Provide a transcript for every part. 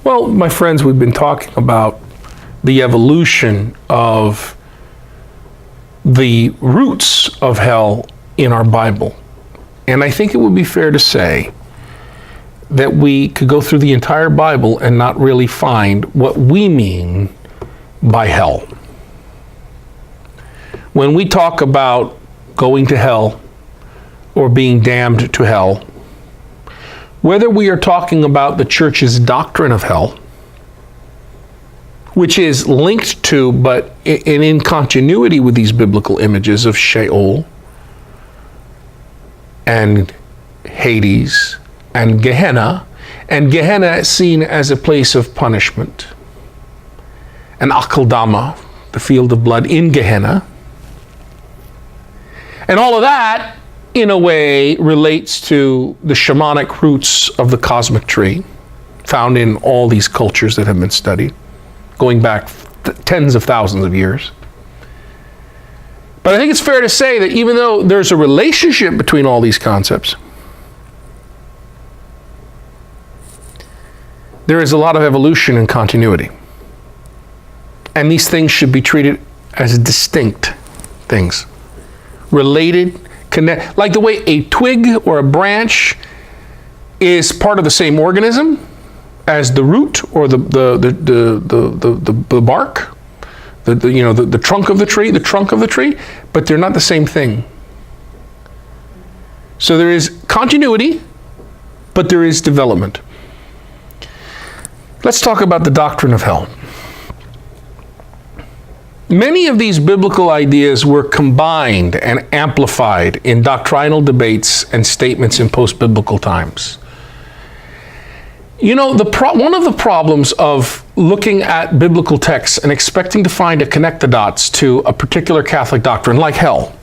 Well, my friends, we've been talking about the evolution of the roots of hell in our Bible. And I think it would be fair to say that we could go through the entire Bible and not really find what we mean by hell. When we talk about going to hell or being damned to hell, whether we are talking about the church's doctrine of hell, which is linked to, but in continuity with these biblical images of Sheol and Hades and Gehenna is seen as a place of punishment, and Akeldama, the field of blood in Gehenna. And all of that, in a way, relates to the shamanic roots of the cosmic tree, found in all these cultures that have been studied, going back tens of thousands of years. But I think it's fair to say that even though there's a relationship between all these concepts, there is a lot of evolution and continuity. And these things should be treated as distinct things. Related, connect, like the way a twig or a branch is part of the same organism as the root or the bark, the trunk of the tree, but they're not the same thing. So there is continuity, but there is development. Let's talk about the doctrine of hell. Many of these biblical ideas were combined and amplified in doctrinal debates and statements in post-biblical times. You know, one of the problems of looking at biblical texts and expecting to find a connect the dots to a particular Catholic doctrine like hell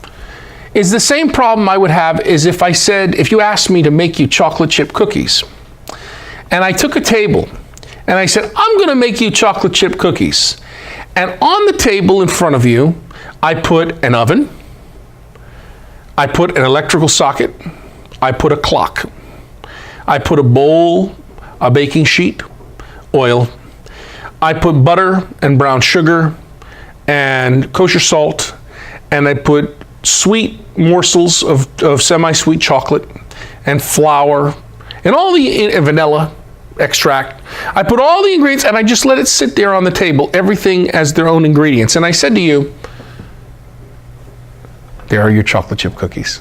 is the same problem I would have is if you asked me to make you chocolate chip cookies, and I took a table and I said, I'm going to make you chocolate chip cookies. And on the table in front of you, I put an oven, I put an electrical socket, I put a clock, I put a bowl, a baking sheet, oil, I put butter and brown sugar and kosher salt, and I put sweet morsels of semi-sweet chocolate and flour and all the vanilla extract. I put all the ingredients and I just let it sit there on the table, everything as their own ingredients. And I said to you, there are your chocolate chip cookies.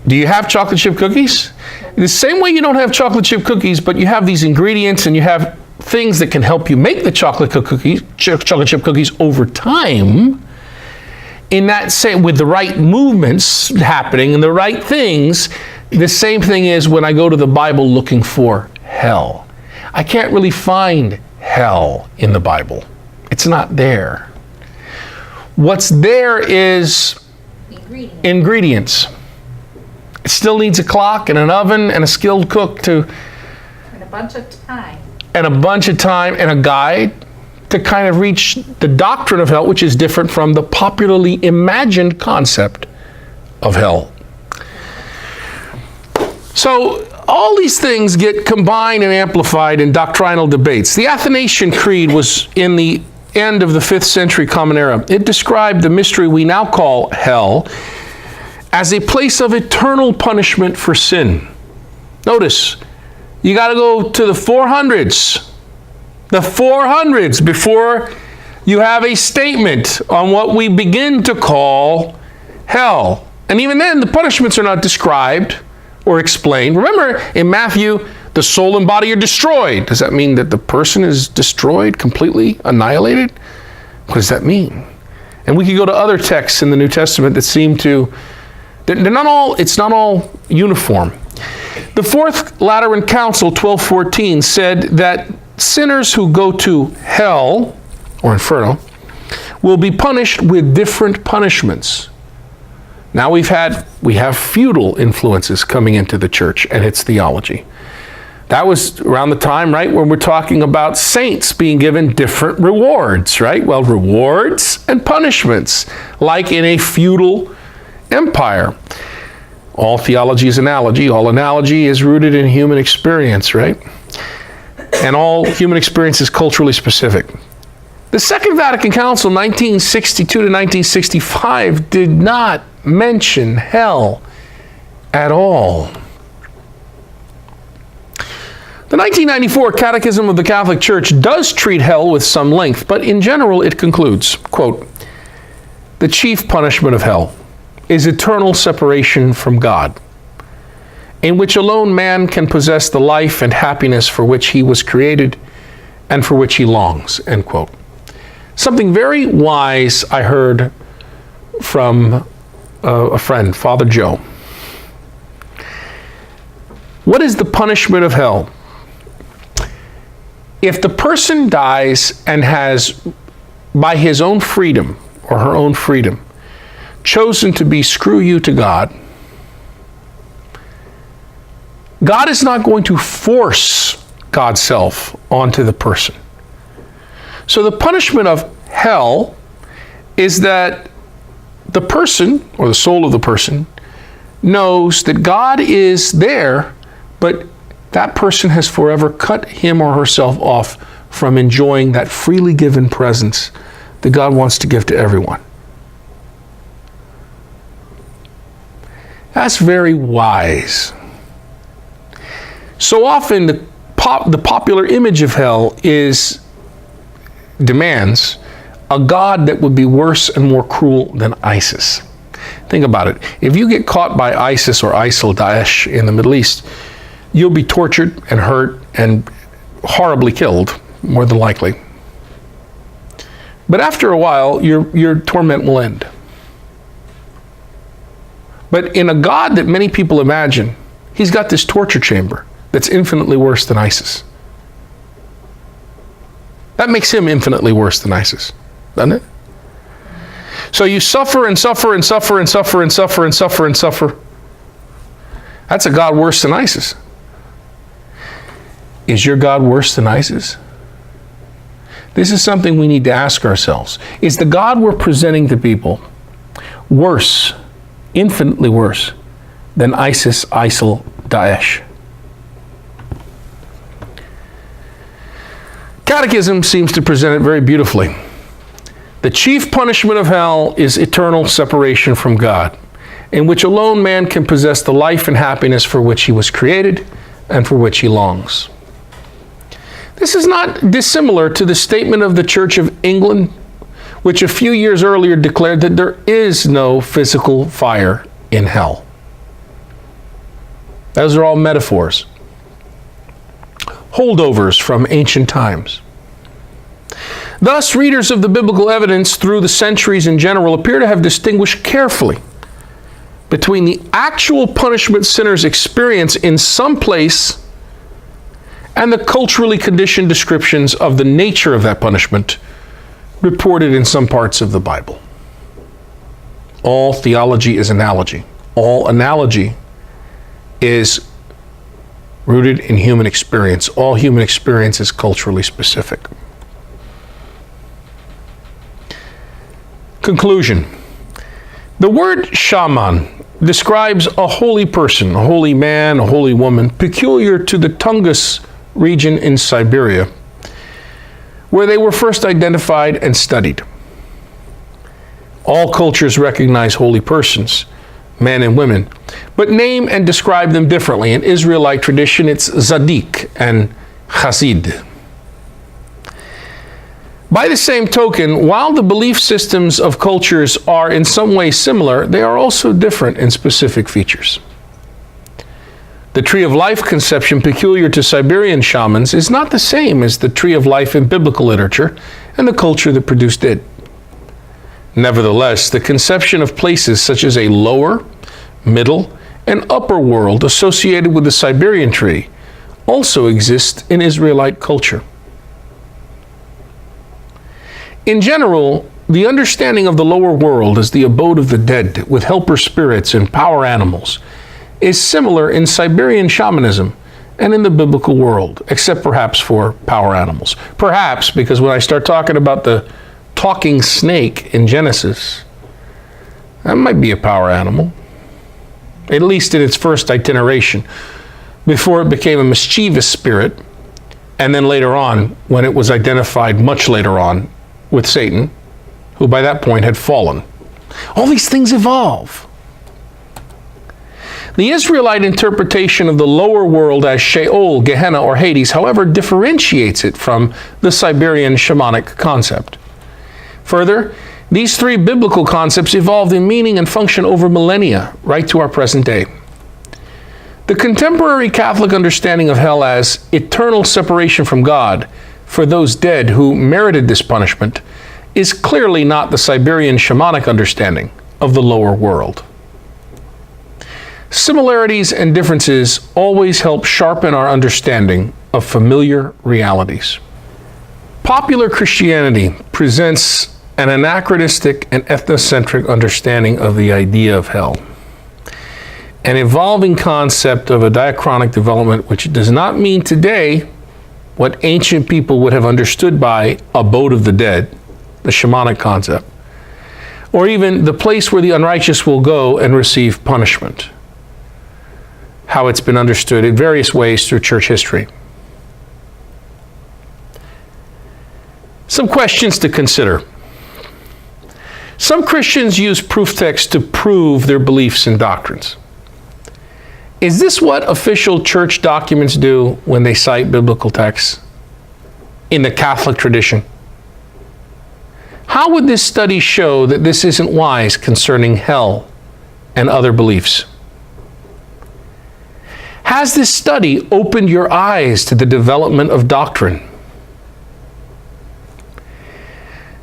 Do you have chocolate chip cookies? The same way you don't have chocolate chip cookies, but you have these ingredients and you have things that can help you make the chocolate chip cookies over time. In that same, with the right movements happening and the right things, the same thing is when I go to the Bible looking for hell. I can't really find hell in the Bible. It's not there. What's there is ingredients. It still needs a clock and an oven and a skilled cook and a bunch of time. And a bunch of time and a guide to kind of reach the doctrine of hell, which is different from the popularly imagined concept of hell. So all these things get combined and amplified in doctrinal debates. The Athanasian Creed was in the end of the 5th century Common Era. It described the mystery we now call hell as a place of eternal punishment for sin. Notice, you got to go to the 400s. The 400s before you have a statement on what we begin to call hell. And even then, the punishments are not described or explained. Remember, in Matthew, the soul and body are destroyed. Does that mean that the person is destroyed, completely annihilated? What does that mean? And we could go to other texts in the New Testament that seem to, it's not all uniform. The Fourth Lateran Council, 1214, said that sinners who go to hell, or inferno, will be punished with different punishments. Now we have feudal influences coming into the church and its theology. That was around the time, right, when we're talking about saints being given different rewards, right? Well, rewards and punishments, like in a feudal empire. All theology is analogy. All analogy is rooted in human experience, right? And all human experience is culturally specific. The Second Vatican Council, 1962 to 1965, did not mention hell at all. The 1994 Catechism of the Catholic Church does treat hell with some length, but in general it concludes, quote, "The chief punishment of hell is eternal separation from God, in which alone man can possess the life and happiness for which he was created and for which he longs," end quote. Something very wise I heard from a friend, Father Joe. What is the punishment of hell? If the person dies and has, by his own freedom or her own freedom, chosen to be screw you to God, God is not going to force God's self onto the person. So the punishment of hell is that the person, or the soul of the person, knows that God is there, but that person has forever cut him or herself off from enjoying that freely given presence that God wants to give to everyone. That's very wise. So often the popular image of hell demands a God that would be worse and more cruel than ISIS. Think about it. If you get caught by ISIS or ISIL, Daesh in the Middle East, you'll be tortured and hurt and horribly killed, more than likely. But after a while, your torment will end. But in a God that many people imagine, he's got this torture chamber that's infinitely worse than ISIS. That makes him infinitely worse than ISIS, doesn't it? So you suffer and suffer and suffer and suffer and suffer and suffer and suffer. That's a God worse than ISIS. Is your God worse than ISIS? This is something we need to ask ourselves. Is the God we're presenting to people worse, infinitely worse, than ISIS, ISIL, Daesh? Catechism seems to present it very beautifully. The chief punishment of hell is eternal separation from God, in which alone man can possess the life and happiness for which he was created and for which he longs. This is not dissimilar to the statement of the Church of England, which a few years earlier declared that there is no physical fire in hell. Those are all metaphors, holdovers from ancient times. Thus, readers of the biblical evidence through the centuries in general appear to have distinguished carefully between the actual punishment sinners experience in some place and the culturally conditioned descriptions of the nature of that punishment reported in some parts of the Bible. All theology is analogy. All analogy is rooted in human experience. All human experience is culturally specific. Conclusion. The word shaman describes a holy person, a holy man, a holy woman, peculiar to the Tungus region in Siberia, where they were first identified and studied. All cultures recognize holy persons, men and women, but name and describe them differently. In Israelite tradition, it's Zadik and Chassid. By the same token, while the belief systems of cultures are in some way similar, they are also different in specific features. The tree of life conception peculiar to Siberian shamans is not the same as the tree of life in biblical literature and the culture that produced it. Nevertheless, the conception of places such as a lower, middle, and upper world associated with the Siberian tree also exists in Israelite culture. In general, the understanding of the lower world as the abode of the dead with helper spirits and power animals is similar in Siberian shamanism and in the biblical world, except perhaps for power animals. Perhaps because when I start talking about the talking snake in Genesis, that might be a power animal. at least in its first itineration, before it became a mischievous spirit, and then later on, when it was identified much later on with Satan, who by that point had fallen. All these things evolve. The Israelite interpretation of the lower world as Sheol, Gehenna, or Hades, however, differentiates it from the Siberian shamanic concept. Further, these three biblical concepts evolved in meaning and function over millennia, right to our present day. The contemporary Catholic understanding of hell as eternal separation from God for those dead who merited this punishment is clearly not the Siberian shamanic understanding of the lower world. Similarities and differences always help sharpen our understanding of familiar realities. Popular Christianity presents an anachronistic and ethnocentric understanding of the idea of hell. An evolving concept of a diachronic development which does not mean today what ancient people would have understood by abode of the dead, the shamanic concept, or even the place where the unrighteous will go and receive punishment, how it's been understood in various ways through church history. Some questions to consider. Some Christians use proof texts to prove their beliefs and doctrines. Is this what official church documents do when they cite biblical texts in the Catholic tradition? How would this study show that this isn't wise concerning hell and other beliefs? Has this study opened your eyes to the development of doctrine?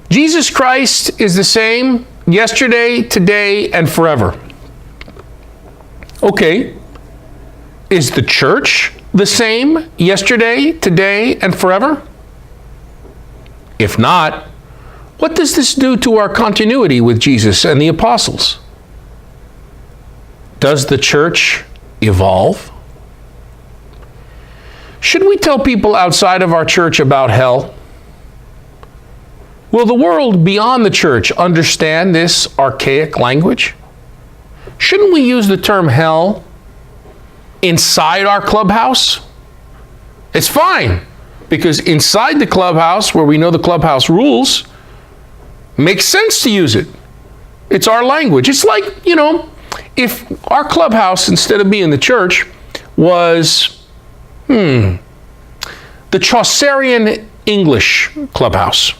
Jesus Christ is the same yesterday, today, and forever. Okay. Is the church the same yesterday, today, and forever? If not, what does this do to our continuity with Jesus and the apostles? Does the church evolve? Should we tell people outside of our church about hell? Will the world beyond the church understand this archaic language? Shouldn't we use the term hell inside our clubhouse? It's fine, because inside the clubhouse, where we know the clubhouse rules, makes sense to use it. It's our language. It's like, if our clubhouse, instead of being the church, was, the Chaucerian English clubhouse,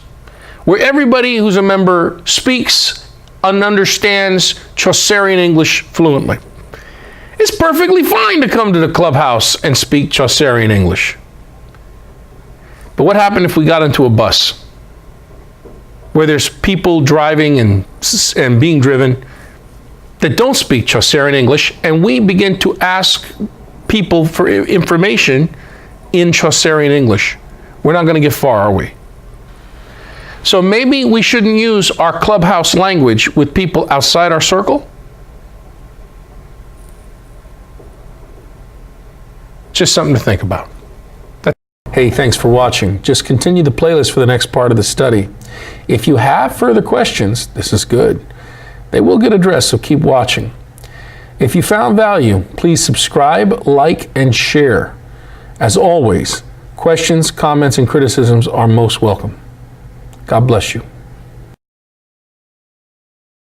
where everybody who's a member speaks and understands Chaucerian English fluently. It's perfectly fine to come to the clubhouse and speak Chaucerian English. But what happened if we got into a bus where there's people driving and being driven that don't speak Chaucerian English, and we begin to ask people for information in Chaucerian English? We're not going to get far, are we? So maybe we shouldn't use our clubhouse language with people outside our circle? Just something to think about. Hey, thanks for watching. Just continue the playlist for the next part of the study. If you have further questions, this is good. They will get addressed, so keep watching. If you found value, please subscribe, like, and share. As always, questions, comments, and criticisms are most welcome. God bless you.